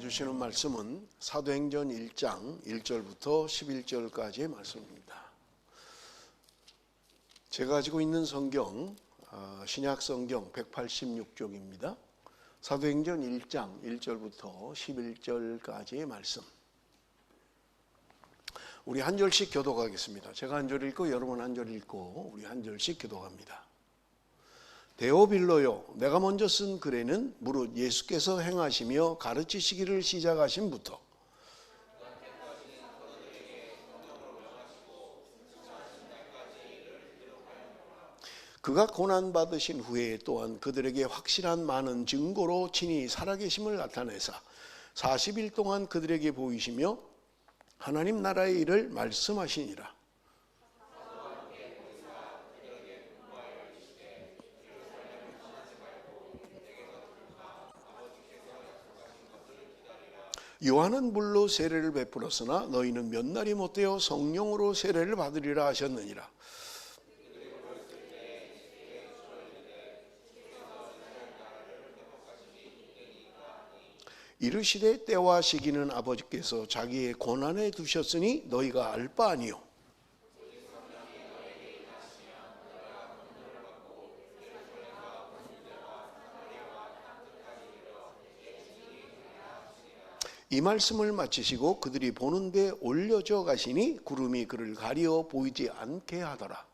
주시는 말씀은 사도행전 1장 1절부터 11절까지의 말씀입니다. 제가 가지고 있는 성경 신약 성경 186쪽입니다. 사도행전 1장 1절부터 11절까지의 말씀. 우리 한 절씩 교독하겠습니다. 제가 한 절 읽고 여러분 한 절 읽고 우리 한 절씩 교독합니다. 데오빌로요, 내가 먼저 쓴 글에는 무릇 예수께서 행하시며 가르치시기를 시작하신부터 그가 고난받으신 후에 또한 그들에게 확실한 많은 증거로 친히 살아계심을 나타내사 40일 동안 그들에게 보이시며 하나님 나라의 일을 말씀하시니라. 요한은 물로 세례를 베풀었으나 너희는 몇 날이 못되어 성령으로 세례를 받으리라 하셨느니라. 이르시되 때와 시기는 아버지께서 자기의 권한에 두셨으니 너희가 알 바 아니요 이 말씀을 마치시고 그들이 보는 데 올려져 가시니 구름이 그를 가리어 보이지 않게 하더라.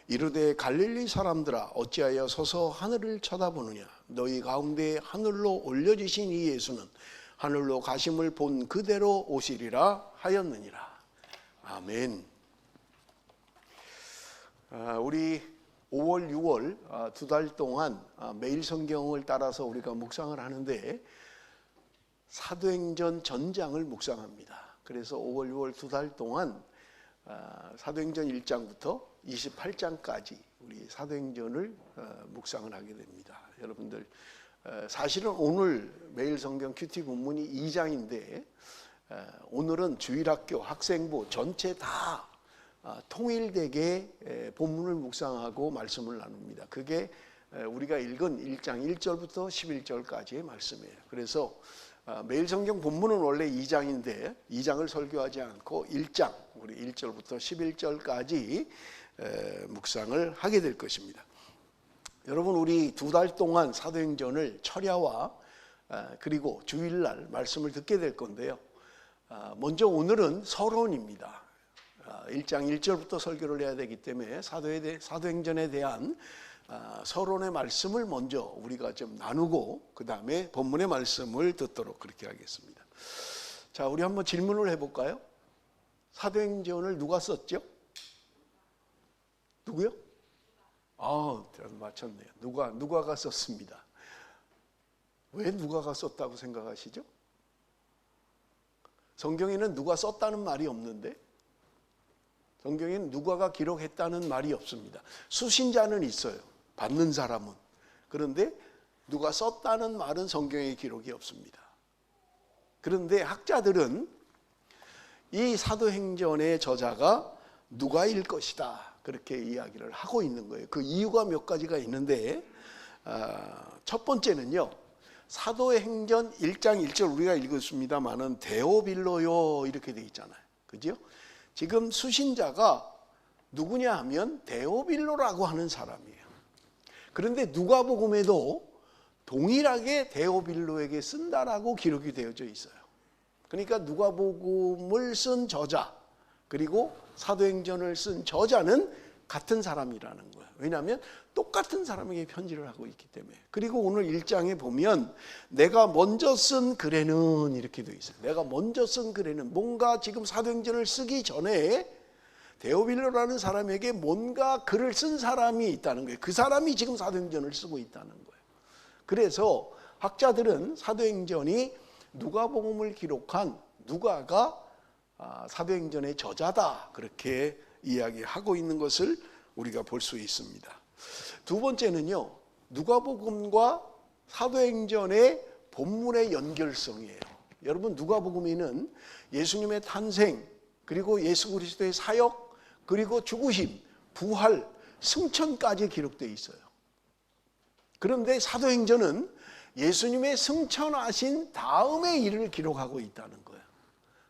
이르되 갈릴리 사람들아 어찌하여 서서 하늘을 쳐다보느냐. 너희 가운데 하늘로 올려지신 이 예수는 하늘로 가심을 본 그대로 오시리라 하였느니라. 아멘. 우리 5월, 6월 두 달 동안 매일 성경을 따라서 우리가 묵상을 하는데 사도행전 전장을 묵상합니다. 그래서 5월, 6월 두 달 동안 사도행전 1장부터 28장까지 우리 사도행전을 묵상을 하게 됩니다. 여러분들 사실은 오늘 매일 성경 큐티 본문이 2장인데 오늘은 주일학교 학생부 전체 다 통일되게 본문을 묵상하고 말씀을 나눕니다. 그게 우리가 읽은 1장 1절부터 11절까지의 말씀이에요. 그래서 매일 성경 본문은 원래 2장인데 2장을 설교하지 않고 1장 우리 1절부터 11절까지 묵상을 하게 될 것입니다. 여러분 우리 두 달 동안 사도행전을 철야와 그리고 주일날 말씀을 듣게 될 건데요. 먼저 오늘은 서론입니다. 1장 1절부터 설교를 해야 되기 때문에 사도행전에 대한 서론의 말씀을 먼저 우리가 좀 나누고 그 다음에 본문의 말씀을 듣도록 그렇게 하겠습니다. 자, 우리 한번 질문을 해볼까요? 사도행전을 누가 썼죠? 누구요? 맞췄네요. 누가가 썼습니다. 왜 누가가 썼다고 생각하시죠? 성경에는 누가 썼다는 말이 없는데 성경에는 누가가 기록했다는 말이 없습니다. 수신자는 있어요. 받는 사람은. 그런데 누가 썼다는 말은 성경에 기록이 없습니다. 그런데 학자들은 이 사도행전의 저자가 누가일 것이다. 그렇게 이야기를 하고 있는 거예요. 그 이유가 몇 가지가 있는데 첫 번째는요. 사도행전 1장 1절 우리가 읽었습니다마는 데오빌로요 이렇게 돼 있잖아요. 그죠? 지금 수신자가 누구냐 하면 데오빌로라고 하는 사람이에요. 그런데 누가복음에도 동일하게 데오빌로에게 쓴다라고 기록이 되어져 있어요. 그러니까 누가복음을 쓴 저자 그리고 사도행전을 쓴 저자는 같은 사람이라는 거예요. 왜냐하면 똑같은 사람에게 편지를 하고 있기 때문에. 그리고 오늘 1장에 보면 내가 먼저 쓴 글에는 이렇게 되어 있어요. 내가 먼저 쓴 글에는 뭔가 지금 사도행전을 쓰기 전에 데오빌로라는 사람에게 뭔가 글을 쓴 사람이 있다는 거예요. 그 사람이 지금 사도행전을 쓰고 있다는 거예요. 그래서 학자들은 사도행전이 누가복음을 기록한 누가가 사도행전의 저자다 그렇게 이야기하고 있는 것을 우리가 볼 수 있습니다. 두 번째는요. 누가복음과 사도행전의 본문의 연결성이에요. 여러분 누가복음에는 예수님의 탄생 그리고 예수 그리스도의 사역 그리고 죽으심, 부활 승천까지 기록되어 있어요. 그런데 사도행전은 예수님의 승천하신 다음의 일을 기록하고 있다는 거예요.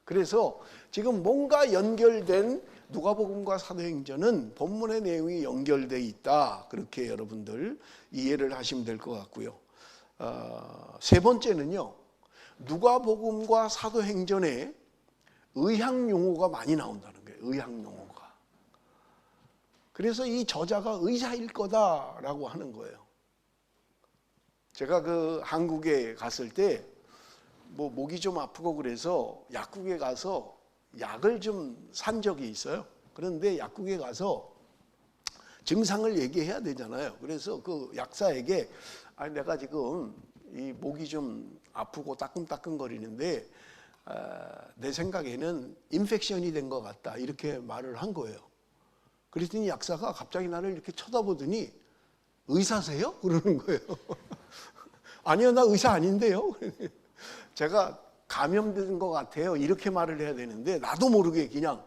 그래서 지금 뭔가 연결된 누가복음과 사도행전은 본문의 내용이 연결되어 있다. 그렇게 여러분들 이해를 하시면 될 것 같고요. 세 번째는요, 누가복음과 사도행전에 의학 용어가 많이 나온다는 거예요. 의학 용어가. 그래서 이 저자가 의사일 거다라고 하는 거예요. 제가 한국에 갔을 때 목이 좀 아프고 그래서 약국에 가서 약을 좀 산 적이 있어요. 그런데 약국에 가서 증상을 얘기해야 되잖아요. 그래서 그 약사에게 내가 지금 이 목이 좀 아프고 따끔따끔거리는데 내 생각에는 인펙션이 된 것 같다, 이렇게 말을 한 거예요. 그랬더니 약사가 갑자기 나를 이렇게 쳐다보더니 의사세요? 그러는 거예요. 아니요, 나 의사 아닌데요. 제가 감염된 것 같아요, 이렇게 말을 해야 되는데 나도 모르게 그냥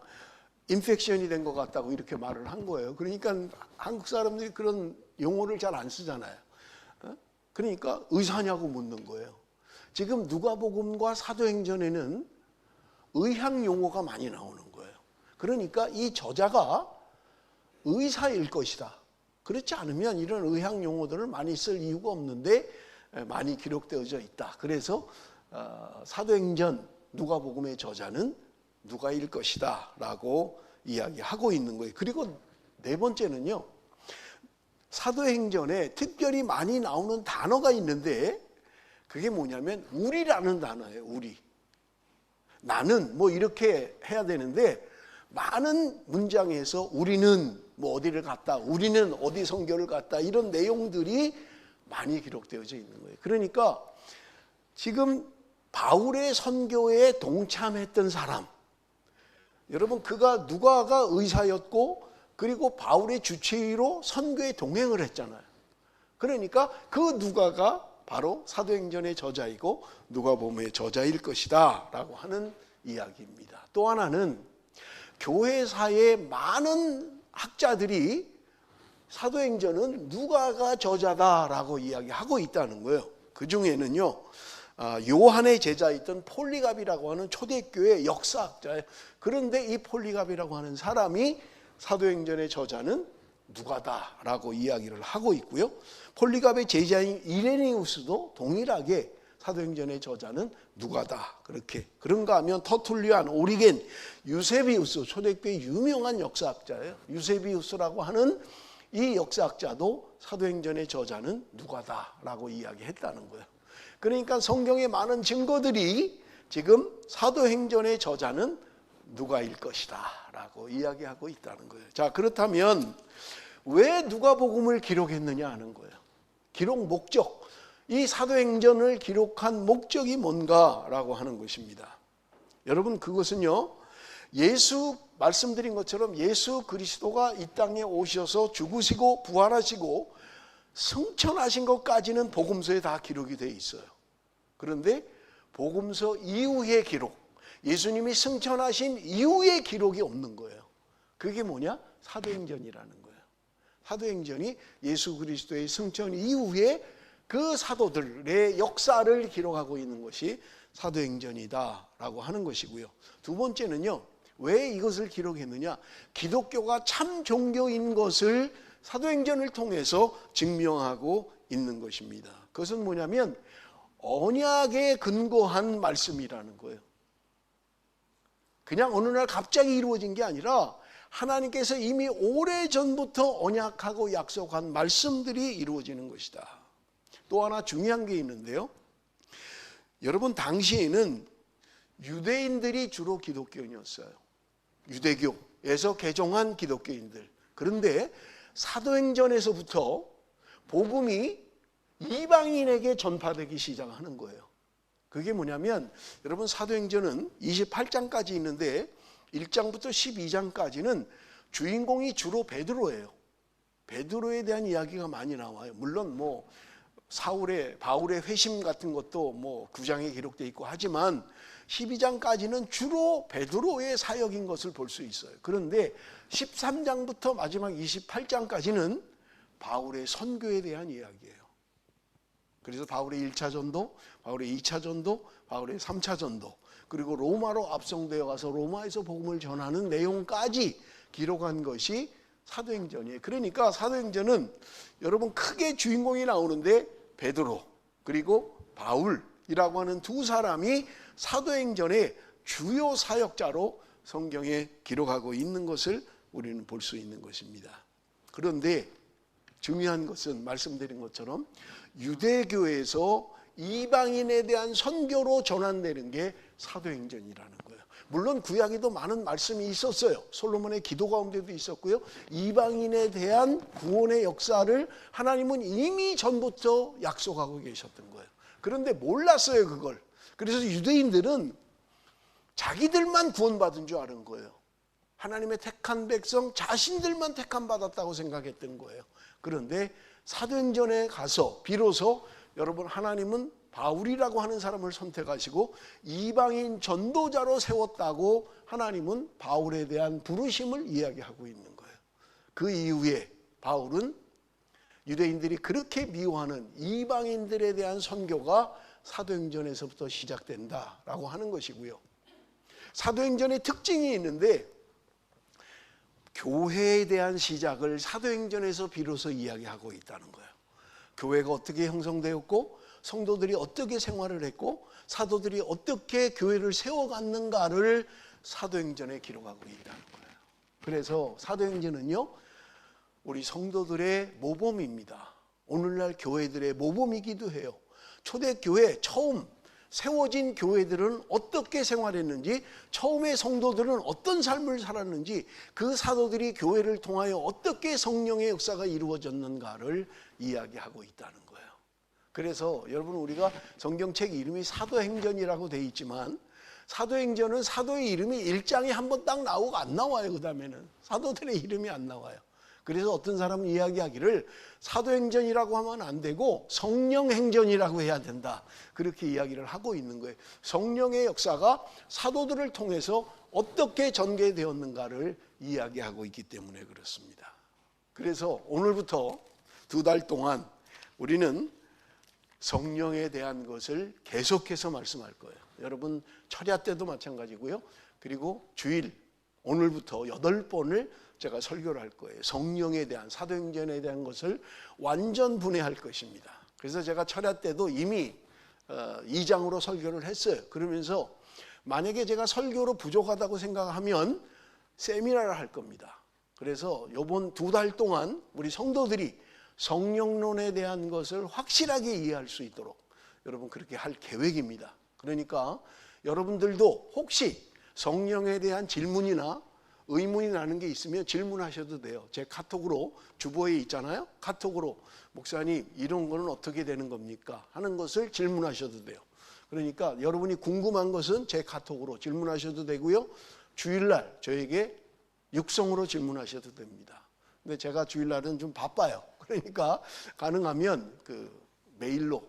인펙션이 된 것 같다고 이렇게 말을 한 거예요. 그러니까 한국 사람들이 그런 용어를 잘 안 쓰잖아요. 그러니까 의사냐고 묻는 거예요. 지금 누가복음과 사도행전에는 의학 용어가 많이 나오는 거예요. 그러니까 이 저자가 의사일 것이다. 그렇지 않으면 이런 의학 용어들을 많이 쓸 이유가 없는데 많이 기록되어져 있다. 그래서 사도행전 누가복음의 저자는 누가일 것이다 라고 이야기하고 있는 거예요. 그리고 네 번째는요, 사도행전에 특별히 많이 나오는 단어가 있는데 그게 뭐냐면 우리라는 단어예요. 우리. 나는 이렇게 해야 되는데 많은 문장에서 우리는 어디를 갔다, 우리는 어디 선교를 갔다, 이런 내용들이 많이 기록되어져 있는 거예요. 그러니까 지금 바울의 선교에 동참했던 사람, 여러분 누가가 의사였고 그리고 바울의 주치의로 선교에 동행을 했잖아요. 그러니까 그 누가가 바로 사도행전의 저자이고 누가복음의 저자일 것이다 라고 하는 이야기입니다. 또 하나는 교회사의 많은 학자들이 사도행전은 누가가 저자다라고 이야기하고 있다는 거예요. 그 중에는요, 요한의 제자였던 폴리갑이라고 하는 초대교회 역사학자예요. 그런데 이 폴리갑이라고 하는 사람이 사도행전의 저자는 누가다라고 이야기를 하고 있고요. 폴리갑의 제자인 이레니우스도 동일하게 사도행전의 저자는 누가다, 그렇게. 그런가 하면 터툴리안, 오리겐, 유세비우스, 초대교회 유명한 역사학자예요. 유세비우스라고 하는 이 역사학자도 사도행전의 저자는 누가다라고 이야기했다는 거예요. 그러니까 성경의 많은 증거들이 지금 사도행전의 저자는 누가일 것이다 라고 이야기하고 있다는 거예요. 자, 그렇다면 왜 누가복음을 기록했느냐 하는 거예요. 기록 목적, 이 사도행전을 기록한 목적이 뭔가라고 하는 것입니다. 여러분, 그것은요, 말씀드린 것처럼 예수 그리스도가 이 땅에 오셔서 죽으시고 부활하시고 승천하신 것까지는 복음서에 다 기록이 되어 있어요. 그런데 복음서 이후의 기록, 예수님이 승천하신 이후의 기록이 없는 거예요. 그게 뭐냐? 사도행전이라는 거예요. 사도행전이 예수 그리스도의 승천 이후에 그 사도들의 역사를 기록하고 있는 것이 사도행전이다라고 하는 것이고요. 두 번째는요, 왜 이것을 기록했느냐? 기독교가 참 종교인 것을 사도행전을 통해서 증명하고 있는 것입니다. 그것은 뭐냐면 언약에 근거한 말씀이라는 거예요. 그냥 어느 날 갑자기 이루어진 게 아니라 하나님께서 이미 오래전부터 언약하고 약속한 말씀들이 이루어지는 것이다. 또 하나 중요한 게 있는데요, 여러분, 당시에는 유대인들이 주로 기독교인이었어요. 유대교에서 개종한 기독교인들. 그런데 사도행전에서부터 복음이 이방인에게 전파되기 시작하는 거예요. 그게 뭐냐면, 여러분, 사도행전은 28장까지 있는데 1장부터 12장까지는 주인공이 주로 베드로예요. 베드로에 대한 이야기가 많이 나와요. 물론 바울의 회심 같은 것도 9장에 기록되어 있고 하지만 12장까지는 주로 베드로의 사역인 것을 볼 수 있어요. 그런데 13장부터 마지막 28장까지는 바울의 선교에 대한 이야기예요. 그래서 바울의 1차 전도, 바울의 2차 전도, 바울의 3차 전도, 그리고 로마로 압송되어 가서 로마에서 복음을 전하는 내용까지 기록한 것이 사도행전이에요. 그러니까 사도행전은 여러분 크게 주인공이 나오는데 베드로 그리고 바울이라고 하는 두 사람이 사도행전의 주요 사역자로 성경에 기록하고 있는 것을 우리는 볼 수 있는 것입니다. 그런데 중요한 것은 말씀드린 것처럼 유대교에서 이방인에 대한 선교로 전환되는 게 사도행전이라는 거예요. 물론 구약에도 많은 말씀이 있었어요. 솔로몬의 기도 가운데도 있었고요. 이방인에 대한 구원의 역사를 하나님은 이미 전부터 약속하고 계셨던 거예요. 그런데 몰랐어요, 그걸. 그래서 유대인들은 자기들만 구원받은 줄 아는 거예요. 하나님의 택한 백성 자신들만 택함 받았다고 생각했던 거예요. 그런데 사도행전에 가서 비로소 여러분 하나님은 바울이라고 하는 사람을 선택하시고 이방인 전도자로 세웠다고 하나님은 바울에 대한 부르심을 이야기하고 있는 거예요. 그 이후에 바울은 유대인들이 그렇게 미워하는 이방인들에 대한 선교가 사도행전에서부터 시작된다라고 하는 것이고요. 사도행전의 특징이 있는데 교회에 대한 시작을 사도행전에서 비로소 이야기하고 있다는 거예요. 교회가 어떻게 형성되었고 성도들이 어떻게 생활을 했고 사도들이 어떻게 교회를 세워갔는가를 사도행전에 기록하고 있다는 거예요. 그래서 사도행전은요 우리 성도들의 모범입니다. 오늘날 교회들의 모범이기도 해요. 초대교회 처음 세워진 교회들은 어떻게 생활했는지, 처음에 성도들은 어떤 삶을 살았는지, 그 사도들이 교회를 통하여 어떻게 성령의 역사가 이루어졌는가를 이야기하고 있다는 거예요. 그래서 여러분 우리가 성경책 이름이 사도행전이라고 되어 있지만 사도행전은 사도의 이름이 1장에 한 번 딱 나오고 안 나와요. 그 다음에는 사도들의 이름이 안 나와요. 그래서 어떤 사람은 이야기하기를 사도행전이라고 하면 안 되고 성령행전이라고 해야 된다. 그렇게 이야기를 하고 있는 거예요. 성령의 역사가 사도들을 통해서 어떻게 전개되었는가를 이야기하고 있기 때문에 그렇습니다. 그래서 오늘부터 2달 동안 우리는 성령에 대한 것을 계속해서 말씀할 거예요. 여러분 철야 때도 마찬가지고요. 그리고 주일 오늘부터 8번을 제가 설교를 할 거예요. 성령에 대한 사도행전에 대한 것을 완전 분해할 것입니다. 그래서 제가 철야 때도 이미 2장으로 설교를 했어요. 그러면서 만약에 제가 설교로 부족하다고 생각하면 세미나를 할 겁니다. 그래서 이번 2달 동안 우리 성도들이 성령론에 대한 것을 확실하게 이해할 수 있도록 여러분 그렇게 할 계획입니다. 그러니까 여러분들도 혹시 성령에 대한 질문이나 의문이 나는 게 있으면 질문하셔도 돼요. 제 카톡으로 주보에 있잖아요. 카톡으로 목사님 이런 거는 어떻게 되는 겁니까? 하는 것을 질문하셔도 돼요. 그러니까 여러분이 궁금한 것은 제 카톡으로 질문하셔도 되고요. 주일날 저에게 육성으로 질문하셔도 됩니다. 근데 제가 주일날은 좀 바빠요. 그러니까 가능하면 그 메일로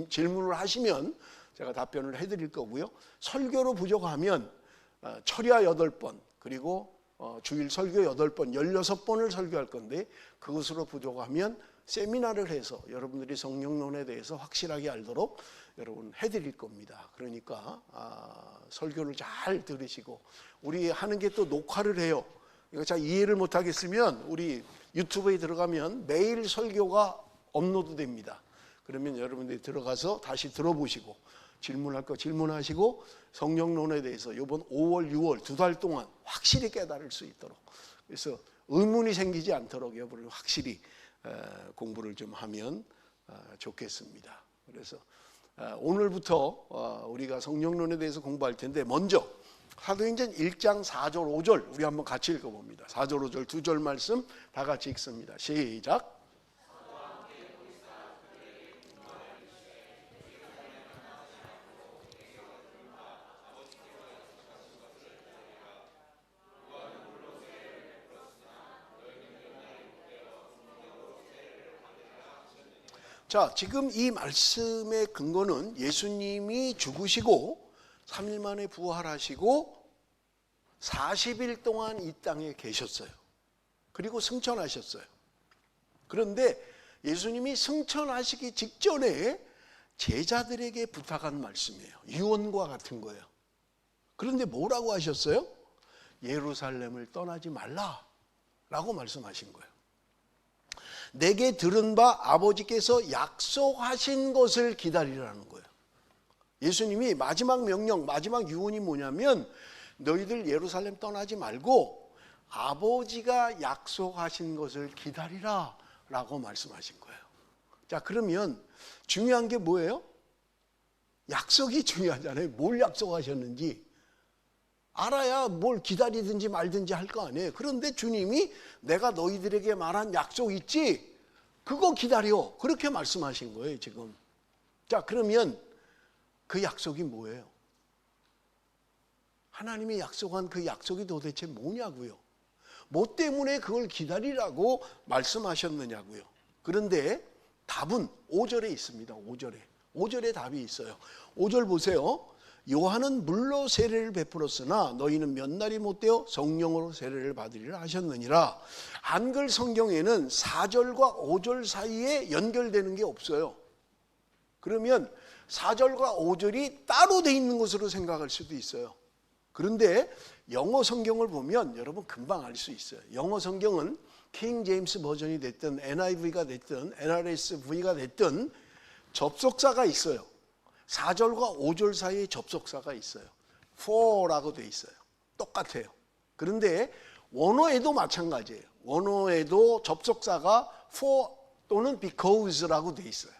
질문을 하시면 제가 답변을 해드릴 거고요. 설교로 부족하면 철야 8번 그리고 주일 설교 8번 16번을 설교할 건데 그것으로 부족하면 세미나를 해서 여러분들이 성령론에 대해서 확실하게 알도록 여러분 해드릴 겁니다. 그러니까 설교를 잘 들으시고 우리 하는 게 또 녹화를 해요. 이거 잘 이해를 못하겠으면 우리 유튜브에 들어가면 매일 설교가 업로드 됩니다. 그러면 여러분들이 들어가서 다시 들어보시고 질문할 거 질문하시고 성령론에 대해서 이번 5월, 6월 2달 동안 확실히 깨달을 수 있도록 그래서 의문이 생기지 않도록 여러분 확실히 공부를 좀 하면 좋겠습니다. 그래서 오늘부터 우리가 성령론에 대해서 공부할 텐데 먼저 사도행전 1장 4절 5절 우리 한번 같이 읽어봅니다. 4절 5절 2절 말씀 다 같이 읽습니다. 시작. 자, 지금 이 말씀의 근거는 예수님이 죽으시고 3일 만에 부활하시고 40일 동안 이 땅에 계셨어요. 그리고 승천하셨어요. 그런데 예수님이 승천하시기 직전에 제자들에게 부탁한 말씀이에요. 유언과 같은 거예요. 그런데 뭐라고 하셨어요? 예루살렘을 떠나지 말라라고 말씀하신 거예요. 내게 들은 바 아버지께서 약속하신 것을 기다리라는 거예요. 예수님이 마지막 명령, 마지막 유언이 뭐냐면 너희들 예루살렘 떠나지 말고 아버지가 약속하신 것을 기다리라 라고 말씀하신 거예요. 자, 그러면 중요한 게 뭐예요? 약속이 중요하잖아요. 뭘 약속하셨는지 알아야 뭘 기다리든지 말든지 할 거 아니에요. 그런데 주님이 내가 너희들에게 말한 약속 있지? 그거 기다려. 그렇게 말씀하신 거예요, 지금. 자, 그러면 그 약속이 뭐예요? 하나님이 약속한 그 약속이 도대체 뭐냐고요? 뭐 때문에 그걸 기다리라고 말씀하셨느냐고요? 그런데 답은 5절에 있습니다. 5절에 답이 있어요. 5절 보세요. 요한은 물로 세례를 베풀었으나 너희는 몇 날이 못되어 성령으로 세례를 받으리라 하셨느니라. 한글 성경에는 4절과 5절 사이에 연결되는 게 없어요. 그러면 4절과 5절이 따로 돼 있는 것으로 생각할 수도 있어요. 그런데 영어 성경을 보면 여러분 금방 알 수 있어요. 영어 성경은 킹 제임스 버전이 됐든 NIV가 됐든 NRSV가 됐든 접속사가 있어요. 4절과 5절 사이에 접속사가 있어요. for라고 돼 있어요. 똑같아요. 그런데 원어에도 마찬가지예요. 원어에도 접속사가 for 또는 because라고 돼 있어요.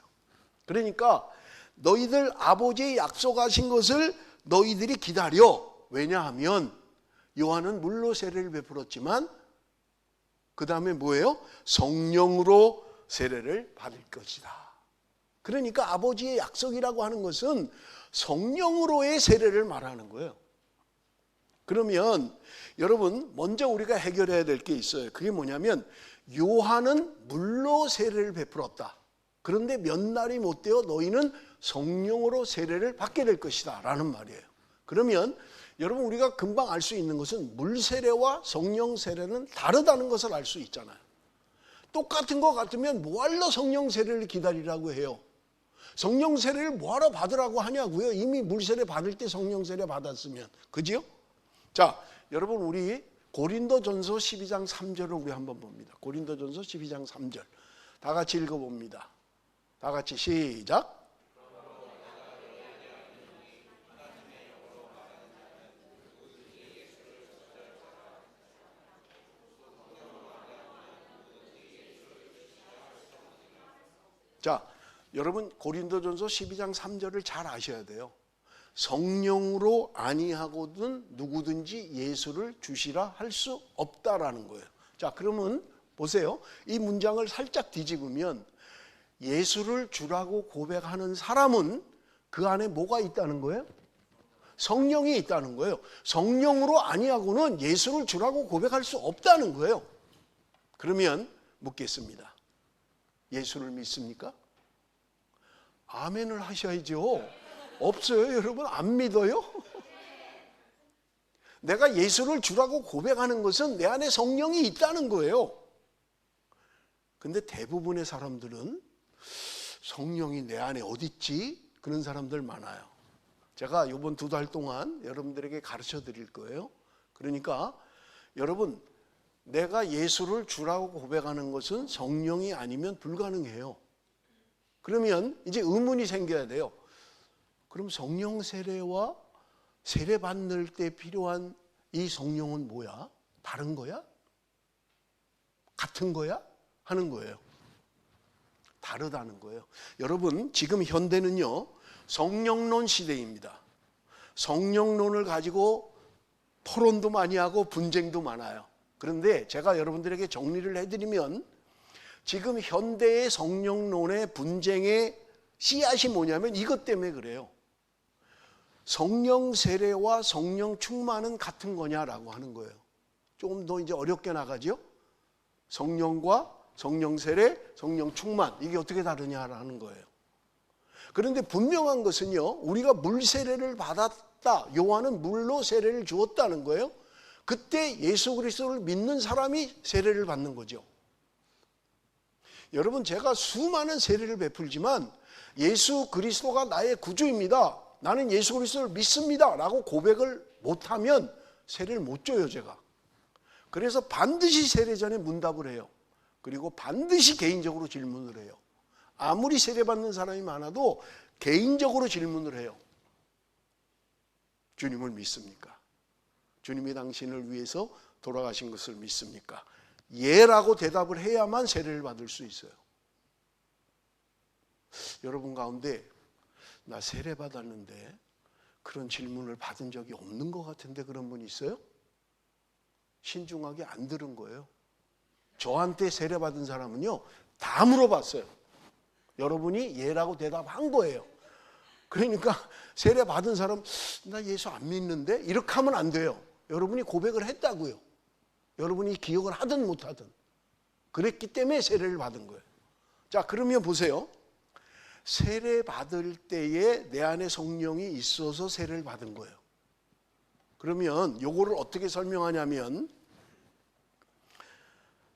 그러니까 너희들 아버지의 약속하신 것을 너희들이 기다려. 왜냐하면 요한은 물로 세례를 베풀었지만 그 다음에 뭐예요? 성령으로 세례를 받을 것이다. 그러니까 아버지의 약속이라고 하는 것은 성령으로의 세례를 말하는 거예요. 그러면 여러분 먼저 우리가 해결해야 될 게 있어요. 그게 뭐냐면 요한은 물로 세례를 베풀었다. 그런데 몇 날이 못 되어 너희는 성령으로 세례를 받게 될 것이다 라는 말이에요. 그러면 여러분 우리가 금방 알 수 있는 것은 물 세례와 성령 세례는 다르다는 것을 알 수 있잖아요. 똑같은 것 같으면 뭐하러 성령 세례를 기다리라고 해요? 성령 세례를 뭐하러 받으라고 하냐고요? 이미 물 세례 받을 때 성령 세례 받았으면. 그지요? 자, 여러분 우리 고린도전서 12장 3절을 우리 한번 봅니다. 고린도전서 12장 3절 다 같이 읽어봅니다. 다 같이 시작. 자, 여러분 고린도전서 12장 3절을 잘 아셔야 돼요. 성령으로 아니하거든 누구든지 예수를 주시라 할 수 없다라는 거예요. 자, 그러면 보세요. 이 문장을 살짝 뒤집으면 예수를 주라고 고백하는 사람은 그 안에 뭐가 있다는 거예요? 성령이 있다는 거예요. 성령으로 아니하고는 예수를 주라고 고백할 수 없다는 거예요. 그러면 묻겠습니다. 예수를 믿습니까? 아멘을 하셔야죠. 없어요, 여러분? 안 믿어요? 내가 예수를 주라고 고백하는 것은 내 안에 성령이 있다는 거예요. 근데 대부분의 사람들은 성령이 내 안에 어디 있지? 그런 사람들 많아요. 제가 이번 2달 동안 여러분들에게 가르쳐 드릴 거예요. 그러니까 여러분, 내가 예수를 주라고 고백하는 것은 성령이 아니면 불가능해요. 그러면 이제 의문이 생겨야 돼요. 그럼 성령 세례와 세례 받을 때 필요한 이 성령은 뭐야? 다른 거야? 같은 거야? 하는 거예요. 다르다는 거예요. 여러분, 지금 현대는요, 성령론 시대입니다. 성령론을 가지고 토론도 많이 하고 분쟁도 많아요. 그런데 제가 여러분들에게 정리를 해드리면 지금 현대의 성령론의 분쟁의 씨앗이 뭐냐면 이것 때문에 그래요. 성령 세례와 성령 충만은 같은 거냐라고 하는 거예요. 조금 더 이제 어렵게 나가죠. 성령과 성령 세례, 성령 충만 이게 어떻게 다르냐라는 거예요. 그런데 분명한 것은요, 우리가 물 세례를 받았다. 요한은 물로 세례를 주었다는 거예요. 그때 예수 그리스도를 믿는 사람이 세례를 받는 거죠. 여러분, 제가 수많은 세례를 베풀지만 예수 그리스도가 나의 구주입니다, 나는 예수 그리스도를 믿습니다 라고 고백을 못하면 세례를 못 줘요, 제가. 그래서 반드시 세례 전에 문답을 해요. 그리고 반드시 개인적으로 질문을 해요. 아무리 세례받는 사람이 많아도 개인적으로 질문을 해요. 주님을 믿습니까? 주님이 당신을 위해서 돌아가신 것을 믿습니까? 예라고 대답을 해야만 세례를 받을 수 있어요. 여러분 가운데 나 세례 받았는데 그런 질문을 받은 적이 없는 것 같은데 그런 분 있어요? 신중하게 안 들은 거예요. 저한테 세례 받은 사람은요, 다 물어봤어요. 여러분이 예라고 대답한 거예요. 그러니까 세례 받은 사람, 나 예수 안 믿는데? 이렇게 하면 안 돼요. 여러분이 고백을 했다고요. 여러분이 기억을 하든 못하든. 그랬기 때문에 세례를 받은 거예요. 자, 그러면 보세요. 세례 받을 때에 내 안에 성령이 있어서 세례를 받은 거예요. 그러면 요거를 어떻게 설명하냐면,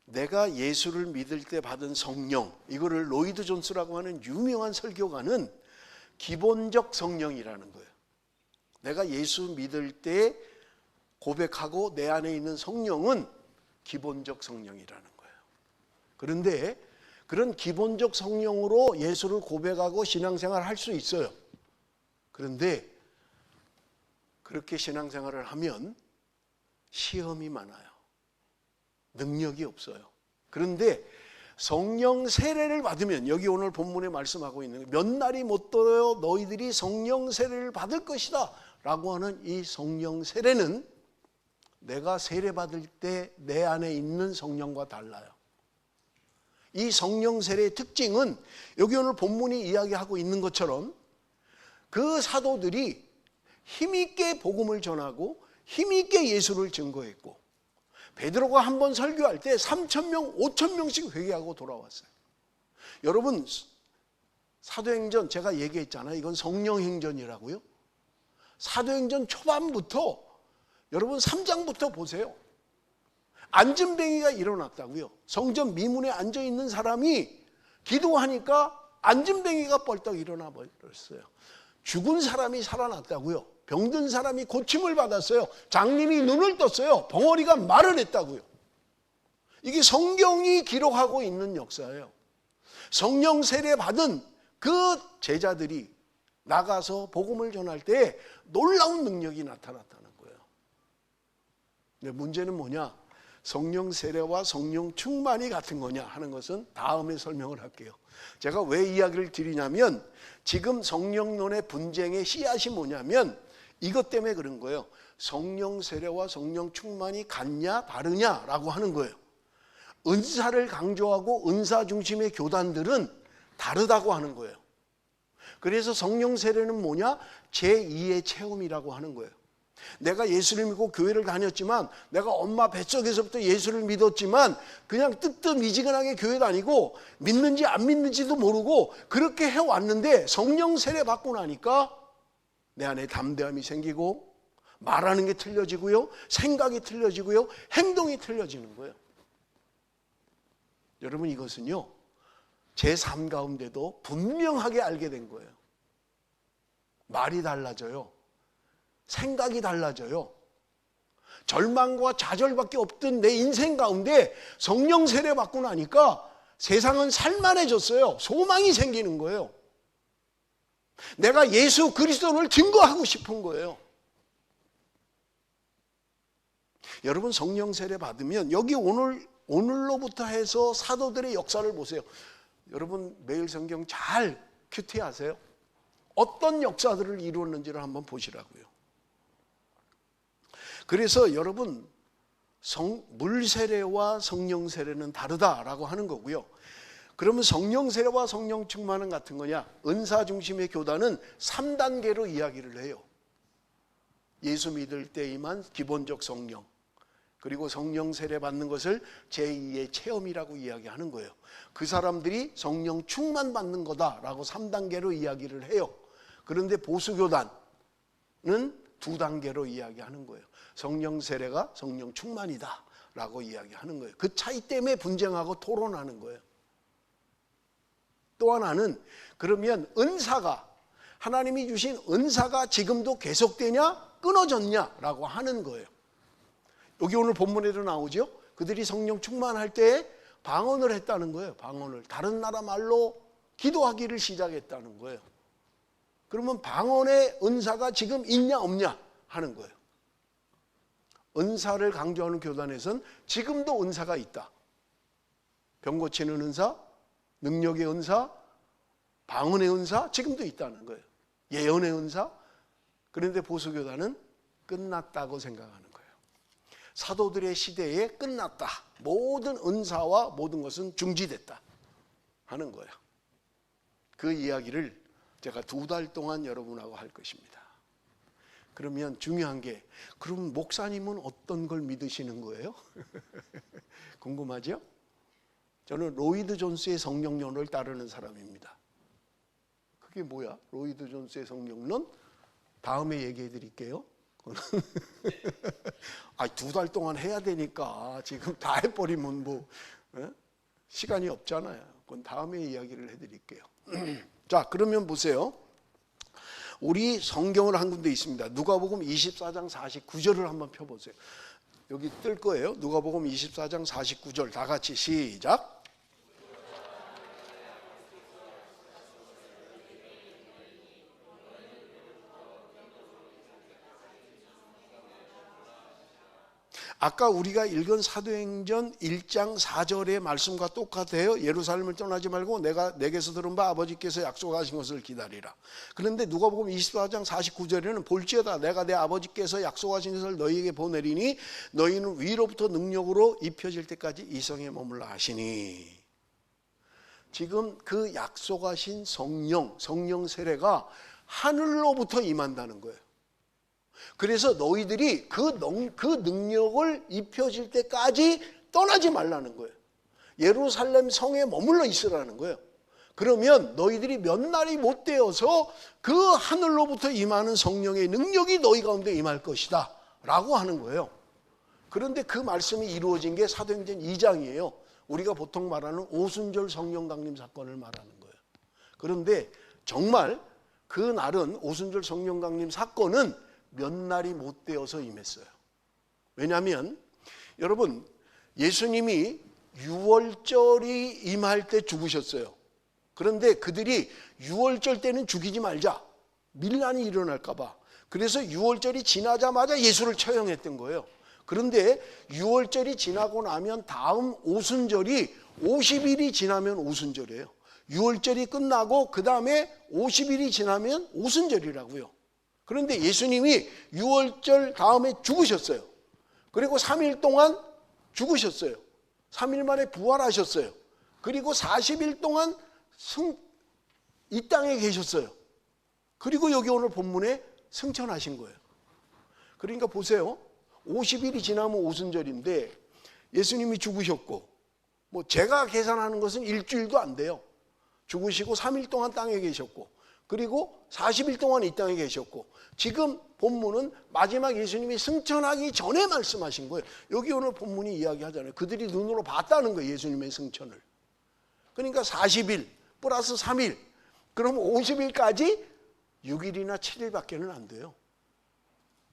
내가 예수를 믿을 때 받은 성령, 이거를 로이드 존스라고 하는 유명한 설교가는 기본적 성령이라는 거예요. 내가 예수 믿을 때 고백하고 내 안에 있는 성령은 기본적 성령이라는 거예요. 그런데 그런 기본적 성령으로 예수를 고백하고 신앙생활을 할 수 있어요. 그런데 그렇게 신앙생활을 하면 시험이 많아요. 능력이 없어요. 그런데 성령 세례를 받으면, 여기 오늘 본문에 말씀하고 있는 몇 날이 못 들어요 너희들이 성령 세례를 받을 것이다 라고 하는 이 성령 세례는 내가 세례 받을 때 내 안에 있는 성령과 달라요. 이 성령 세례의 특징은 여기 오늘 본문이 이야기하고 있는 것처럼 그 사도들이 힘있게 복음을 전하고 힘있게 예수를 증거했고, 베드로가 한 번 설교할 때 3,000명, 5,000명씩 회개하고 돌아왔어요. 여러분, 사도행전 제가 얘기했잖아요. 이건 성령행전이라고요. 사도행전 초반부터, 여러분 3장부터 보세요. 앉은뱅이가 일어났다고요. 성전 미문에 앉아있는 사람이 기도하니까 앉은뱅이가 벌떡 일어나 버렸어요. 죽은 사람이 살아났다고요. 병든 사람이 고침을 받았어요. 장님이 눈을 떴어요. 벙어리가 말을 했다고요. 이게 성경이 기록하고 있는 역사예요. 성령 세례 받은 그 제자들이 나가서 복음을 전할 때 놀라운 능력이 나타났다는 거예요. 근데 문제는 뭐냐? 성령 세례와 성령 충만이 같은 거냐 하는 것은 다음에 설명을 할게요. 제가 왜 이야기를 드리냐면, 지금 성령론의 분쟁의 씨앗이 뭐냐면 이것 때문에 그런 거예요. 성령 세례와 성령 충만이 같냐 다르냐라고 하는 거예요. 은사를 강조하고 은사 중심의 교단들은 다르다고 하는 거예요. 그래서 성령 세례는 뭐냐? 제2의 체험이라고 하는 거예요. 내가 예수를 믿고 교회를 다녔지만, 내가 엄마 뱃속에서부터 예수를 믿었지만 그냥 뜨뜻미지근하게 교회 다니고 믿는지 안 믿는지도 모르고 그렇게 해왔는데, 성령 세례 받고 나니까 내 안에 담대함이 생기고 말하는 게 틀려지고요, 생각이 틀려지고요, 행동이 틀려지는 거예요. 여러분, 이것은요 제 삶 가운데도 분명하게 알게 된 거예요. 말이 달라져요. 생각이 달라져요. 절망과 좌절밖에 없던 내 인생 가운데 성령 세례 받고 나니까 세상은 살만해졌어요. 소망이 생기는 거예요. 내가 예수 그리스도를 증거하고 싶은 거예요. 여러분, 성령 세례 받으면 여기 오늘로부터 해서 사도들의 역사를 보세요. 여러분 매일 성경 잘 큐티하세요. 어떤 역사들을 이루었는지를 한번 보시라고요. 그래서 여러분, 물 세례와 성령 세례는 다르다라고 하는 거고요. 그러면 성령 세례와 성령 충만은 같은 거냐? 은사 중심의 교단은 3단계로 이야기를 해요. 예수 믿을 때에만 기본적 성령, 그리고 성령 세례 받는 것을 제2의 체험이라고 이야기하는 거예요. 그 사람들이 성령 충만 받는 거다라고 3단계로 이야기를 해요. 그런데 보수교단은 두 단계로 이야기하는 거예요. 성령 세례가 성령 충만이다 라고 이야기하는 거예요. 그 차이 때문에 분쟁하고 토론하는 거예요. 또 하나는 그러면 은사가, 하나님이 주신 은사가 지금도 계속되냐 끊어졌냐 라고 하는 거예요. 여기 오늘 본문에도 나오죠. 그들이 성령 충만할 때 방언을 했다는 거예요. 방언을 다른 나라 말로 기도하기를 시작했다는 거예요. 그러면 방언의 은사가 지금 있냐 없냐 하는 거예요. 은사를 강조하는 교단에서는 지금도 은사가 있다. 병 고치는 은사, 능력의 은사, 방언의 은사 지금도 있다는 거예요. 예언의 은사. 그런데 보수교단은 끝났다고 생각하는 거예요. 사도들의 시대에 끝났다. 모든 은사와 모든 것은 중지됐다 하는 거예요. 그 이야기를 제가 2달 동안 여러분하고 할 것입니다. 그러면 중요한 게, 그럼 목사님은 어떤 걸 믿으시는 거예요? 궁금하죠? 저는 로이드 존스의 성령론을 따르는 사람입니다. 그게 뭐야? 로이드 존스의 성령론? 다음에 얘기해 드릴게요. 2달 동안 해야 되니까 지금 다 해버리면 뭐 시간이 없잖아요. 그건 다음에 이야기를 해드릴게요. 자, 그러면 보세요. 우리 성경을 한 군데 있습니다. 누가복음 24장 49절을 한번 펴보세요. 여기 뜰 거예요. 누가복음 24장 49절 다 같이 시작. 아까 우리가 읽은 사도행전 1장 4절의 말씀과 똑같아요. 예루살렘을 떠나지 말고 내가 내게서 들은 바 아버지께서 약속하신 것을 기다리라. 그런데 누가복음 24장 49절에는 볼지어다 내가 내 아버지께서 약속하신 것을 너희에게 보내리니 너희는 위로부터 능력으로 입혀질 때까지 이 성에 머물라 하시니. 지금 그 약속하신 성령 세례가 하늘로부터 임한다는 거예요. 그래서 너희들이 그 능력을 입혀질 때까지 떠나지 말라는 거예요. 예루살렘 성에 머물러 있으라는 거예요. 그러면 너희들이 몇 날이 못 되어서 그 하늘로부터 임하는 성령의 능력이 너희 가운데 임할 것이다 라고 하는 거예요. 그런데 그 말씀이 이루어진 게 사도행전 2장이에요. 우리가 보통 말하는 오순절 성령 강림 사건을 말하는 거예요. 그런데 정말 그 날은, 오순절 성령 강림 사건은 몇 날이 못 되어서 임했어요. 왜냐하면 여러분, 예수님이 6월절이 임할 때 죽으셨어요. 그런데 그들이 6월절 때는 죽이지 말자, 밀란이 일어날까 봐. 그래서 6월절이 지나자마자 예수를 처형했던 거예요. 그런데 6월절이 지나고 나면 다음 오순절이 50일이 지나면 오순절이에요. 6월절이 끝나고 그 다음에 50일이 지나면 오순절이라고요. 그런데 예수님이 6월절 다음에 죽으셨어요. 그리고 3일 동안 죽으셨어요. 3일 만에 부활하셨어요. 그리고 40일 동안 이 땅에 계셨어요. 그리고 여기 오늘 본문에 승천하신 거예요. 그러니까 보세요. 50일이 지나면 오순절인데 예수님이 죽으셨고, 뭐 제가 계산하는 것은 일주일도 안 돼요. 죽으시고 3일 동안 땅에 계셨고, 그리고 40일 동안 이 땅에 계셨고, 지금 본문은 마지막 예수님이 승천하기 전에 말씀하신 거예요. 여기 오늘 본문이 이야기하잖아요. 그들이 눈으로 봤다는 거예요, 예수님의 승천을. 그러니까 40일 플러스 3일, 그럼 50일까지 6일이나 7일밖에는 안 돼요.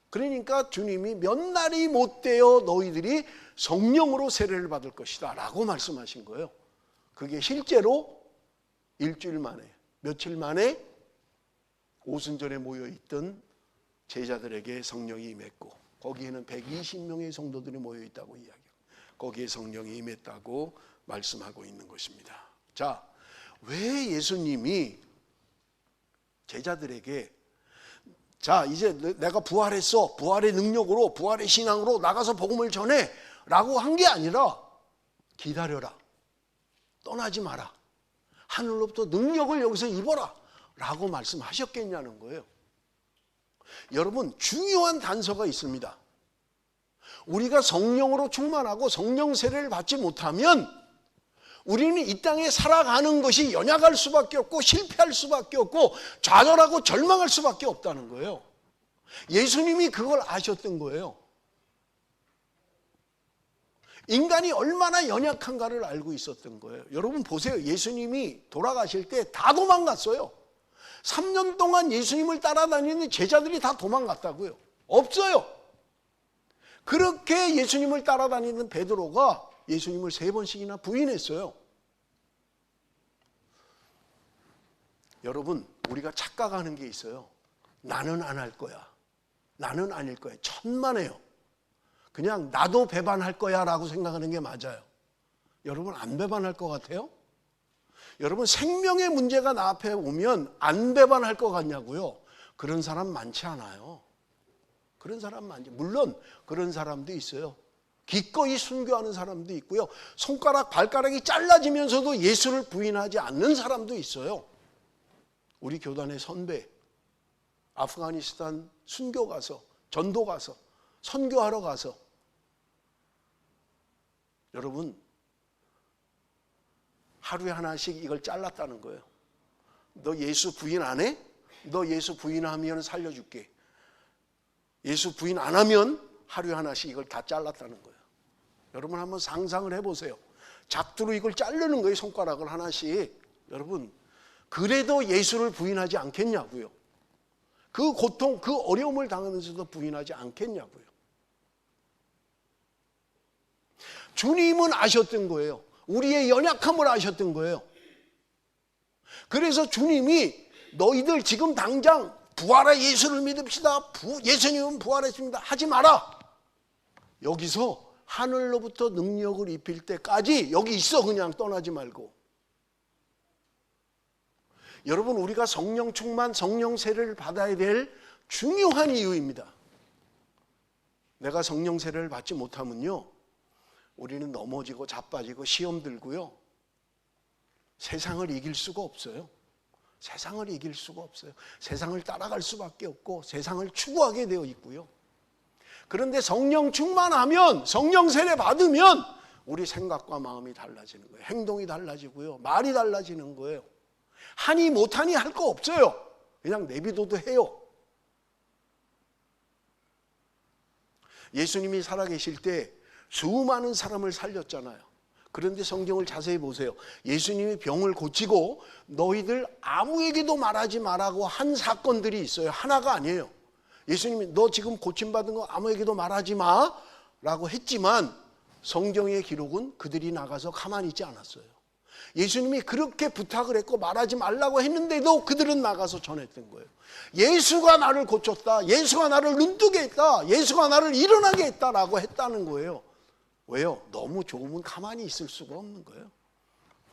그러니까 주님이 몇 날이 못 되어 너희들이 성령으로 세례를 받을 것이다 라고 말씀하신 거예요. 그게 실제로 일주일 만에, 며칠 만에 오순절에 모여있던 제자들에게 성령이 임했고, 거기에는 120명의 성도들이 모여있다고 이야기하고, 거기에 성령이 임했다고 말씀하고 있는 것입니다. 자, 왜 예수님이 제자들에게 자, 이제 내가 부활했어, 부활의 능력으로, 부활의 신앙으로 나가서 복음을 전해 라고 한 게 아니라 기다려라, 떠나지 마라, 하늘로부터 능력을 여기서 입어라 라고 말씀하셨겠냐는 거예요. 여러분, 중요한 단서가 있습니다. 우리가 성령으로 충만하고 성령 세례를 받지 못하면 우리는 이 땅에 살아가는 것이 연약할 수밖에 없고 실패할 수밖에 없고 좌절하고 절망할 수밖에 없다는 거예요. 예수님이 그걸 아셨던 거예요. 인간이 얼마나 연약한가를 알고 있었던 거예요. 여러분 보세요. 예수님이 돌아가실 때 다 도망갔어요. 3년 동안 예수님을 따라다니는 제자들이 다 도망갔다고요. 없어요. 그렇게 예수님을 따라다니는 베드로가 예수님을 3번씩이나 부인했어요. 여러분, 우리가 착각하는 게 있어요. 나는 안 할 거야. 나는 아닐 거야. 천만에요. 그냥 나도 배반할 거야 라고 생각하는 게 맞아요. 여러분 안 배반할 것 같아요? 여러분 생명의 문제가 나 앞에 오면 안 배반할 것 같냐고요? 그런 사람 많지 않아요. 그런 사람 많지. 물론 그런 사람도 있어요. 기꺼이 순교하는 사람도 있고요. 손가락 발가락이 잘라지면서도 예수를 부인하지 않는 사람도 있어요. 우리 교단의 선배 아프가니스탄 순교 가서 전도 가서 선교하러 가서 여러분 하루에 하나씩 이걸 잘랐다는 거예요. 너 예수 부인 안 해? 너 예수 부인하면 살려줄게. 예수 부인 안 하면 하루에 하나씩 이걸 다 잘랐다는 거예요. 여러분 한번 상상을 해보세요. 작두로 이걸 자르는 거예요. 손가락을 하나씩. 여러분 그래도 예수를 부인하지 않겠냐고요. 그 고통, 그 어려움을 당하면서도 부인하지 않겠냐고요. 주님은 아셨던 거예요. 우리의 연약함을 아셨던 거예요. 그래서 주님이 너희들 지금 당장 부활의 예수를 믿읍시다. 예수님은 부활했습니다. 하지 마라. 여기서 하늘로부터 능력을 입힐 때까지 여기 있어. 그냥 떠나지 말고. 여러분 우리가 성령 충만, 성령 세례를 받아야 될 중요한 이유입니다. 내가 성령 세례를 받지 못하면요 우리는 넘어지고 자빠지고 시험 들고요 세상을 이길 수가 없어요. 세상을 이길 수가 없어요. 세상을 따라갈 수밖에 없고 세상을 추구하게 되어 있고요. 그런데 성령 충만하면, 성령 세례 받으면 우리 생각과 마음이 달라지는 거예요. 행동이 달라지고요 말이 달라지는 거예요. 하니 못하니 할 거 없어요. 그냥 내비둬도 해요. 예수님이 살아계실 때 수많은 사람을 살렸잖아요. 그런데 성경을 자세히 보세요. 예수님이 병을 고치고 너희들 아무에게도 말하지 말라고 한 사건들이 있어요. 하나가 아니에요. 예수님이 너 지금 고침받은 거 아무에게도 말하지 마 라고 했지만 성경의 기록은 그들이 나가서 가만히 있지 않았어요. 예수님이 그렇게 부탁을 했고 말하지 말라고 했는데도 그들은 나가서 전했던 거예요. 예수가 나를 고쳤다. 예수가 나를 눈뜨게 했다. 예수가 나를 일어나게 했다라고 했다는 거예요. 왜요? 너무 좋으면 가만히 있을 수가 없는 거예요.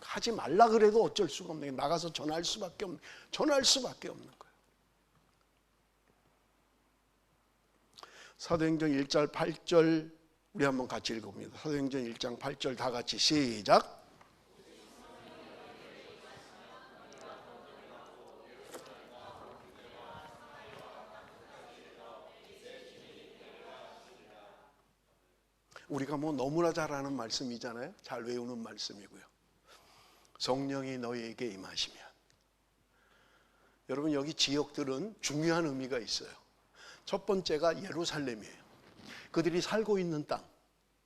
하지 말라 그래도 어쩔 수가 없는 거예요. 나가서 전할 수밖에 없는 거예요. 사도행전 1장 8절 우리 한번 같이 읽어봅니다. 사도행전 1장 8절 다 같이 시작. 우리가 뭐 너무나 잘 아는 말씀이잖아요. 잘 외우는 말씀이고요. 성령이 너희에게 임하시면. 여러분 여기 지역들은 중요한 의미가 있어요. 첫 번째가 예루살렘이에요. 그들이 살고 있는 땅,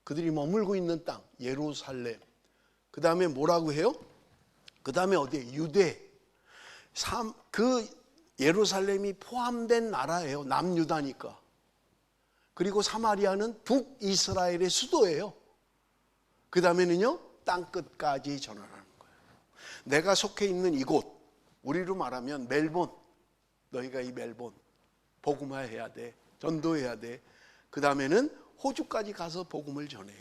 그들이 머물고 있는 땅, 예루살렘. 그 다음에 뭐라고 해요? 그 다음에 어디에? 유대. 그 예루살렘이 포함된 나라예요. 남유다니까. 그리고 사마리아는 북이스라엘의 수도예요. 그 다음에는요 땅끝까지 전하라는 거예요. 내가 속해 있는 이곳, 우리로 말하면 멜본, 너희가 이 멜본 복음화해야 돼. 전도해야 돼. 그 다음에는 호주까지 가서 복음을 전해.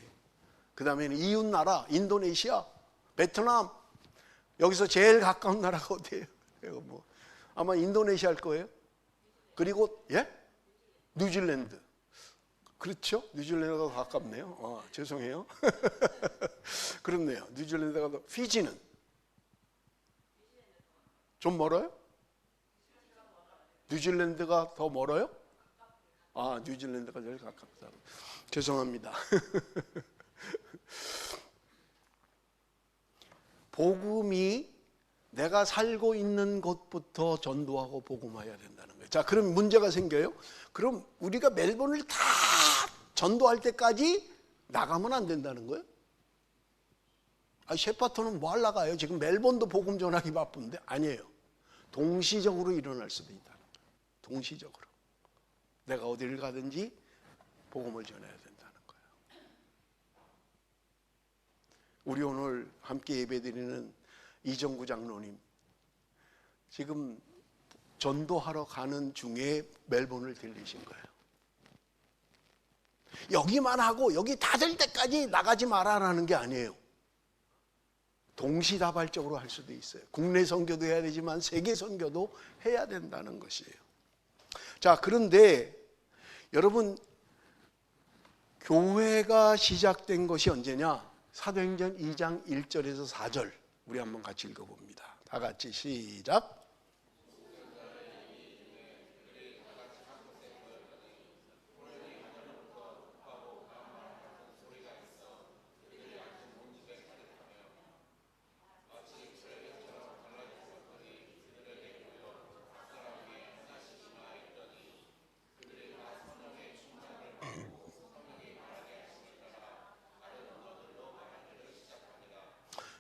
그 다음에는 이웃나라 인도네시아, 베트남. 여기서 제일 가까운 나라가 어디예요? 뭐 아마 인도네시아일 거예요. 그리고 뉴질랜드. 그렇죠? 뉴질랜드가 가깝네요. 죄송해요. 그렇네요. 뉴질랜드가 더. 피지는 좀 멀어요? 뉴질랜드가 더 멀어요? 뉴질랜드가 제일 가깝다. 죄송합니다. 복음이 내가 살고 있는 곳부터 전도하고 복음화해야 된다는 거예요. 자, 그럼 문제가 생겨요. 그럼 우리가 멜번을 다 전도할 때까지 나가면 안 된다는 거예요? 셰파토는 뭐 하러 가요? 지금 멜번도 복음 전하기 바쁜데. 아니에요. 동시적으로 일어날 수도 있다는 거예요. 동시적으로. 내가 어디를 가든지 복음을 전해야 된다는 거예요. 우리 오늘 함께 예배드리는 이정구 장로님, 지금 전도하러 가는 중에 멜번을 들리신 거예요. 여기만 하고 여기 다 될 때까지 나가지 마라라는 게 아니에요. 동시다발적으로 할 수도 있어요. 국내 선교도 해야 되지만 세계 선교도 해야 된다는 것이에요. 자, 그런데 여러분, 교회가 시작된 것이 언제냐? 사도행전 2장 1절에서 4절 우리 한번 같이 읽어봅니다. 다 같이 시작.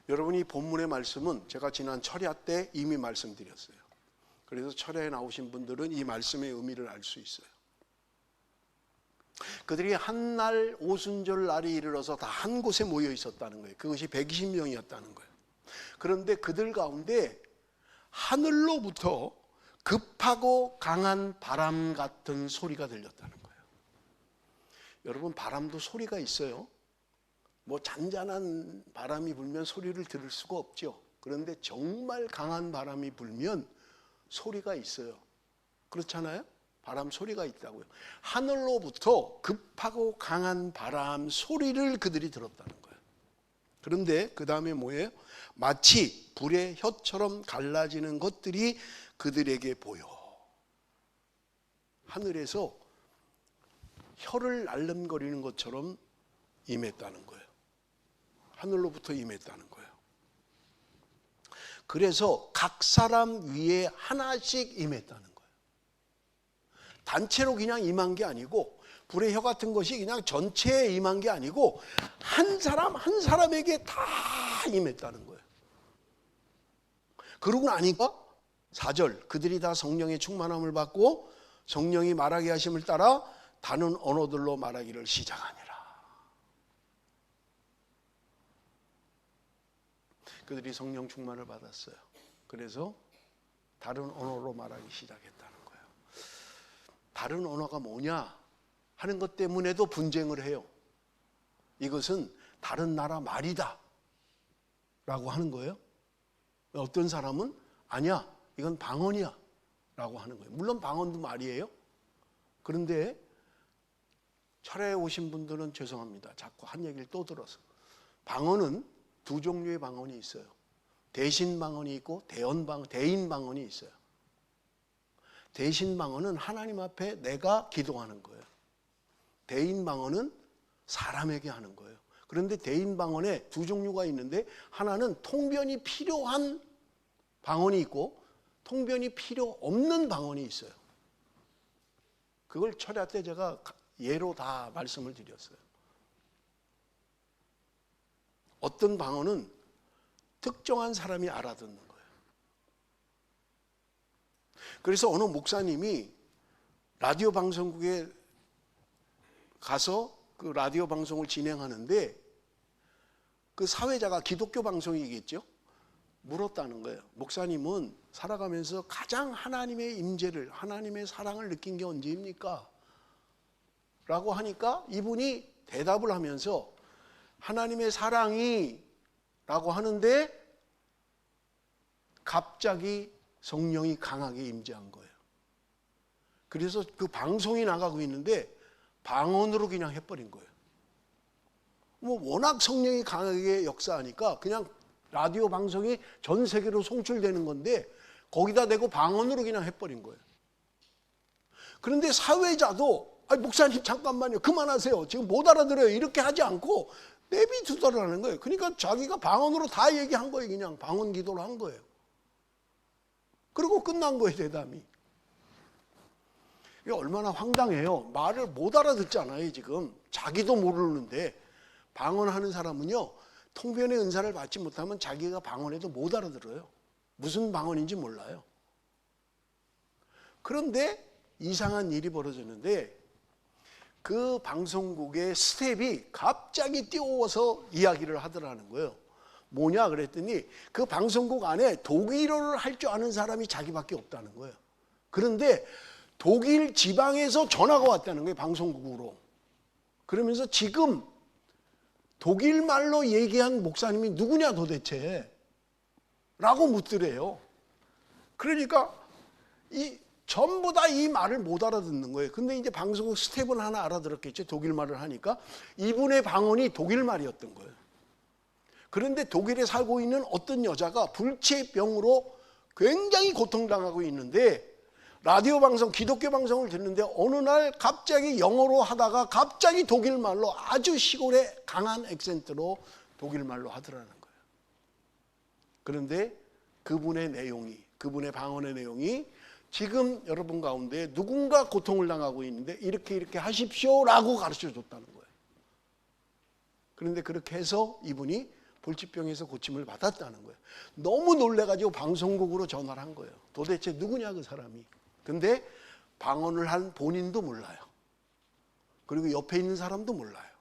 여러분이 본문의 말씀은 제가 지난 철야 때 이미 말씀드렸어요. 그래서 철야에 나오신 분들은 이 말씀의 의미를 알 수 있어요. 그들이 한날 오순절 날이 이르러서 다 한 곳에 모여 있었다는 거예요. 그것이 120명이었다는 거예요. 그런데 그들 가운데 하늘로부터 급하고 강한 바람 같은 소리가 들렸다는 거예요. 여러분, 바람도 소리가 있어요. 뭐 잔잔한 바람이 불면 소리를 들을 수가 없죠. 그런데 정말 강한 바람이 불면 소리가 있어요. 그렇잖아요? 바람 소리가 있다고요. 하늘로부터 급하고 강한 바람 소리를 그들이 들었다는 거예요. 그런데 그 다음에 뭐예요? 마치 불의 혀처럼 갈라지는 것들이 그들에게 보여. 하늘에서 혀를 날름거리는 것처럼 임했다는 거예요. 하늘로부터 임했다는 거예요. 그래서 각 사람 위에 하나씩 임했다는 거예요. 단체로 그냥 임한 게 아니고, 불의 혀 같은 것이 그냥 전체에 임한 게 아니고 한 사람 한 사람에게 다 임했다는 거예요. 그러고 나니까 4절, 그들이 다 성령의 충만함을 받고 성령이 말하게 하심을 따라 다른 언어들로 말하기를 시작하니라. 그들이 성령 충만을 받았어요. 그래서 다른 언어로 말하기 시작했다는 거예요. 다른 언어가 뭐냐 하는 것 때문에도 분쟁을 해요. 이것은 다른 나라 말이다 라고 하는 거예요. 어떤 사람은 아니야, 이건 방언이야 라고 하는 거예요. 물론 방언도 말이에요. 그런데 철회에 오신 분들은 죄송합니다. 자꾸 한 얘기를 또 들어서. 방언은 두 종류의 방언이 있어요. 대신 방언이 있고 대인 방언이 있어요. 대신 방언은 하나님 앞에 내가 기도하는 거예요. 대인 방언은 사람에게 하는 거예요. 그런데 대인 방언에 두 종류가 있는데, 하나는 통변이 필요한 방언이 있고 통변이 필요 없는 방언이 있어요. 그걸 철야 때 제가 예로 다 말씀을 드렸어요. 어떤 방언은 특정한 사람이 알아듣는 거예요. 그래서 어느 목사님이 라디오 방송국에 가서 그 라디오 방송을 진행하는데, 그 사회자가 기독교 방송이겠죠? 물었다는 거예요. 목사님은 살아가면서 가장 하나님의 임재를, 하나님의 사랑을 느낀 게 언제입니까? 라고 하니까 이분이 대답을 하면서 하나님의 사랑이 라고 하는데 갑자기 성령이 강하게 임재한 거예요. 그래서 그 방송이 나가고 있는데 방언으로 그냥 해버린 거예요. 뭐 워낙 성령이 강하게 역사하니까 그냥 라디오 방송이 전 세계로 송출되는 건데 거기다 대고 방언으로 그냥 해버린 거예요. 그런데 사회자도 목사님 잠깐만요, 그만하세요, 지금 못 알아들어요, 이렇게 하지 않고 내비두더라는 거예요. 그러니까 자기가 방언으로 다 얘기한 거예요. 그냥 방언 기도를 한 거예요. 그리고 끝난 거예요, 대담이. 이게 얼마나 황당해요. 말을 못 알아듣잖아요, 지금. 자기도 모르는데. 방언하는 사람은요, 통변의 은사를 받지 못하면 자기가 방언해도 못 알아들어요. 무슨 방언인지 몰라요. 그런데 이상한 일이 벌어졌는데 그 방송국의 스텝이 갑자기 뛰어와서 이야기를 하더라는 거예요. 뭐냐 그랬더니 그 방송국 안에 독일어를 할 줄 아는 사람이 자기밖에 없다는 거예요. 그런데 독일 지방에서 전화가 왔다는 거예요, 방송국으로. 그러면서 지금 독일 말로 얘기한 목사님이 누구냐 도대체? 라고 묻더래요. 그러니까 전부 다 이 말을 못 알아듣는 거예요. 근데 이제 방송국 스텝은 하나 알아들었겠죠. 독일 말을 하니까. 이분의 방언이 독일 말이었던 거예요. 그런데 독일에 살고 있는 어떤 여자가 불치병으로 굉장히 고통당하고 있는데 라디오 방송, 기독교 방송을 듣는데 어느 날 갑자기 영어로 하다가 갑자기 독일 말로 아주 시골의 강한 액센트로 독일 말로 하더라는 거예요. 그런데 그분의 방언의 내용이 지금 여러분 가운데 누군가 고통을 당하고 있는데 이렇게 하십시오라고 가르쳐 줬다는 거예요. 그런데 그렇게 해서 이분이 불치병에서 고침을 받았다는 거예요. 너무 놀래가지고 방송국으로 전화를 한 거예요. 도대체 누구냐 그 사람이. 근데 방언을 한 본인도 몰라요. 그리고 옆에 있는 사람도 몰라요.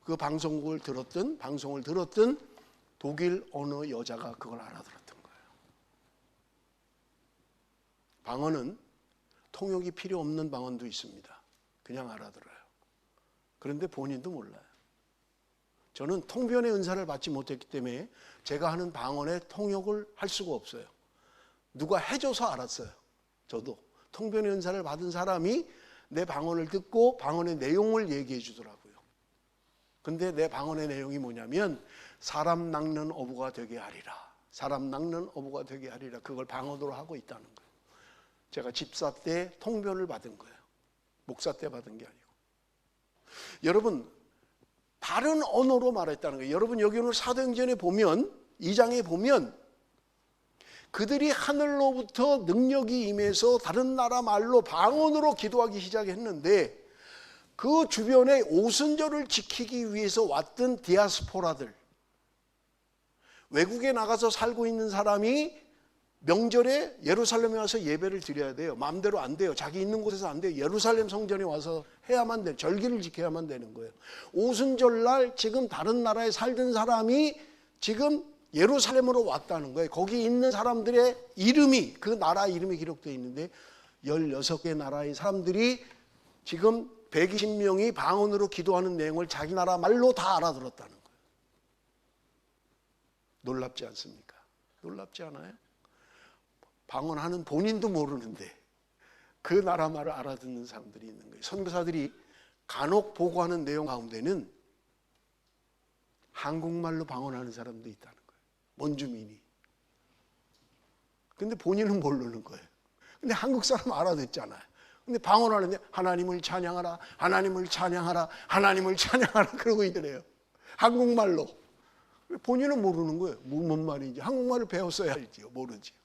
그 방송을 들었던 독일 어느 여자가 그걸 알아들었던 거예요. 방언은 통역이 필요 없는 방언도 있습니다. 그냥 알아들어요. 그런데 본인도 몰라요. 저는 통변의 은사를 받지 못했기 때문에 제가 하는 방언에 통역을 할 수가 없어요. 누가 해줘서 알았어요. 저도 통변의 은사를 받은 사람이 내 방언을 듣고 방언의 내용을 얘기해 주더라고요. 근데 내 방언의 내용이 뭐냐면 사람 낚는 어부가 되게 하리라. 사람 낚는 어부가 되게 하리라. 그걸 방언으로 하고 있다는 거예요. 제가 집사 때 통변을 받은 거예요. 목사 때 받은 게 아니고. 여러분 다른 언어로 말했다는 거예요. 여러분 여기 오늘 사도행전에 보면 2장에 보면 그들이 하늘로부터 능력이 임해서 다른 나라 말로 방언으로 기도하기 시작했는데 그 주변에 오순절을 지키기 위해서 왔던 디아스포라들, 외국에 나가서 살고 있는 사람이 명절에 예루살렘에 와서 예배를 드려야 돼요. 마음대로 안 돼요. 자기 있는 곳에서 안 돼요. 예루살렘 성전에 와서 해야만 돼요. 절기를 지켜야만 되는 거예요. 오순절날 지금 다른 나라에 살던 사람이 지금 예루살렘으로 왔다는 거예요. 거기 있는 사람들의 이름이, 그 나라 이름이 기록되어 있는데 16개 나라의 사람들이 지금 120명이 방언으로 기도하는 내용을 자기 나라 말로 다 알아들었다는 거예요. 놀랍지 않습니까? 놀랍지 않아요? 방언하는 본인도 모르는데 그 나라 말을 알아듣는 사람들이 있는 거예요. 선교사들이 간혹 보고하는 내용 가운데는 한국말로 방언하는 사람도 있다는 거예요. 원주민이. 근데 본인은 모르는 거예요. 근데 한국 사람 알아듣잖아요. 근데 방언하는데 하나님을 찬양하라, 하나님을 찬양하라, 하나님을 찬양하라 그러고 있더래요. 한국말로. 본인은 모르는 거예요. 뭔 말인지. 한국말을 배웠어야 알지요. 모르지요.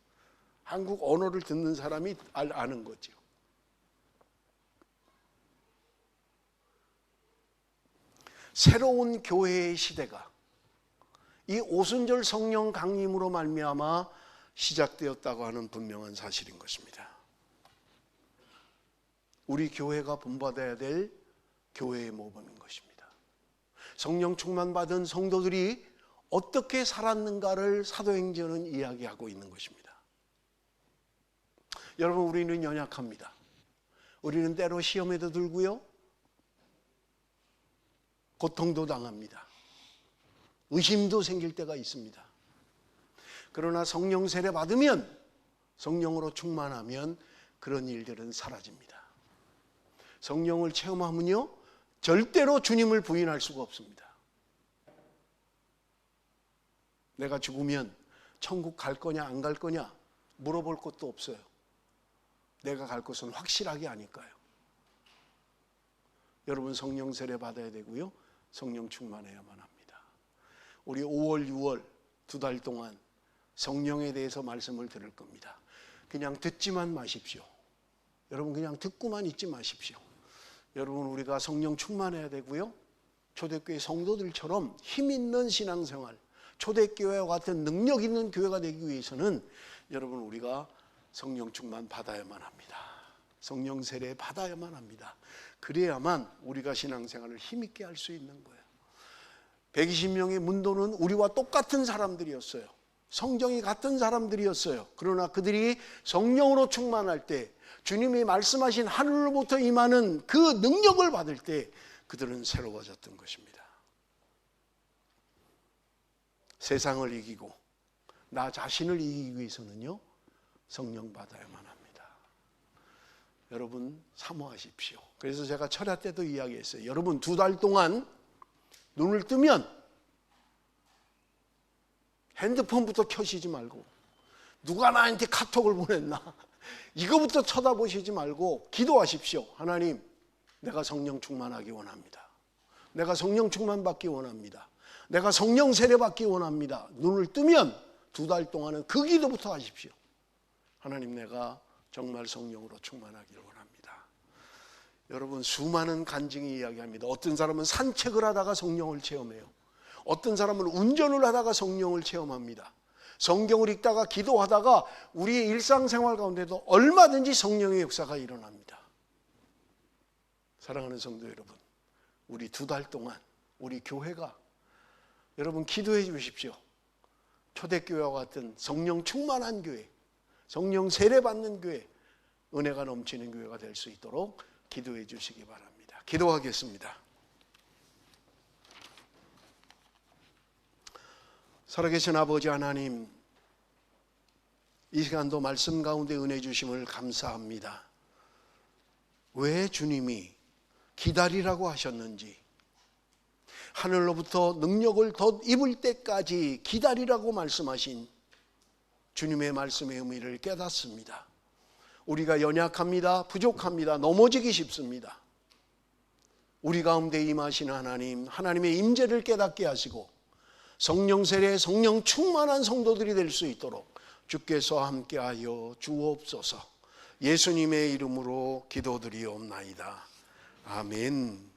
한국 언어를 듣는 사람이 아는 거죠. 새로운 교회의 시대가 이 오순절 성령 강림으로 말미암아 시작되었다고 하는 분명한 사실인 것입니다. 우리 교회가 본받아야 될 교회의 모범인 것입니다. 성령 충만 받은 성도들이 어떻게 살았는가를 사도행전은 이야기하고 있는 것입니다. 여러분 우리는 연약합니다. 우리는 때로 시험에도 들고요. 고통도 당합니다. 의심도 생길 때가 있습니다. 그러나 성령 세례 받으면, 성령으로 충만하면 그런 일들은 사라집니다. 성령을 체험하면요 절대로 주님을 부인할 수가 없습니다. 내가 죽으면 천국 갈 거냐 안 갈 거냐 물어볼 것도 없어요. 내가 갈 곳은 확실하게 아니까요. 여러분 성령 세례 받아야 되고요. 성령 충만해야만 합니다. 우리 5월, 6월 2달 동안 성령에 대해서 말씀을 들을 겁니다. 그냥 듣지만 마십시오. 여러분 그냥 듣고만 있지 마십시오. 여러분 우리가 성령 충만해야 되고요. 초대교회 성도들처럼 힘 있는 신앙생활, 초대교회와 같은 능력 있는 교회가 되기 위해서는 여러분 우리가 성령 충만 받아야만 합니다. 성령 세례 받아야만 합니다. 그래야만 우리가 신앙생활을 힘있게 할 수 있는 거예요. 120명의 문도는 우리와 똑같은 사람들이었어요. 성정이 같은 사람들이었어요. 그러나 그들이 성령으로 충만할 때, 주님이 말씀하신 하늘로부터 임하는 그 능력을 받을 때 그들은 새로워졌던 것입니다. 세상을 이기고 나 자신을 이기기 위해서는요, 성령 받아야만 합니다. 여러분 사모하십시오. 그래서 제가 철야 때도 이야기했어요. 여러분 2달 동안 눈을 뜨면 핸드폰부터 켜시지 말고, 누가 나한테 카톡을 보냈나, 이거부터 쳐다보시지 말고 기도하십시오. 하나님, 내가 성령 충만하기 원합니다. 내가 성령 충만 받기 원합니다. 내가 성령 세례 받기 원합니다. 눈을 뜨면 2달 동안은 그 기도부터 하십시오. 하나님, 내가 정말 성령으로 충만하기를 원합니다. 여러분 수많은 간증이 이야기합니다. 어떤 사람은 산책을 하다가 성령을 체험해요. 어떤 사람은 운전을 하다가 성령을 체험합니다. 성경을 읽다가 기도하다가 우리의 일상생활 가운데도 얼마든지 성령의 역사가 일어납니다. 사랑하는 성도 여러분, 우리 2달 동안 우리 교회가, 여러분 기도해 주십시오. 초대교회와 같은 성령 충만한 교회, 성령 세례받는 교회, 은혜가 넘치는 교회가 될 수 있도록 기도해 주시기 바랍니다. 기도하겠습니다. 살아계신 아버지 하나님, 이 시간도 말씀 가운데 은혜 주심을 감사합니다. 왜 주님이 기다리라고 하셨는지, 하늘로부터 능력을 덧 입을 때까지 기다리라고 말씀하신 주님의 말씀의 의미를 깨닫습니다. 우리가 연약합니다. 부족합니다. 넘어지기 쉽습니다. 우리 가운데 임하시는 하나님, 하나님의 임재를 깨닫게 하시고 성령 세례, 성령 충만한 성도들이 될 수 있도록 주께서 함께하여 주옵소서. 예수님의 이름으로 기도드리옵나이다. 아멘.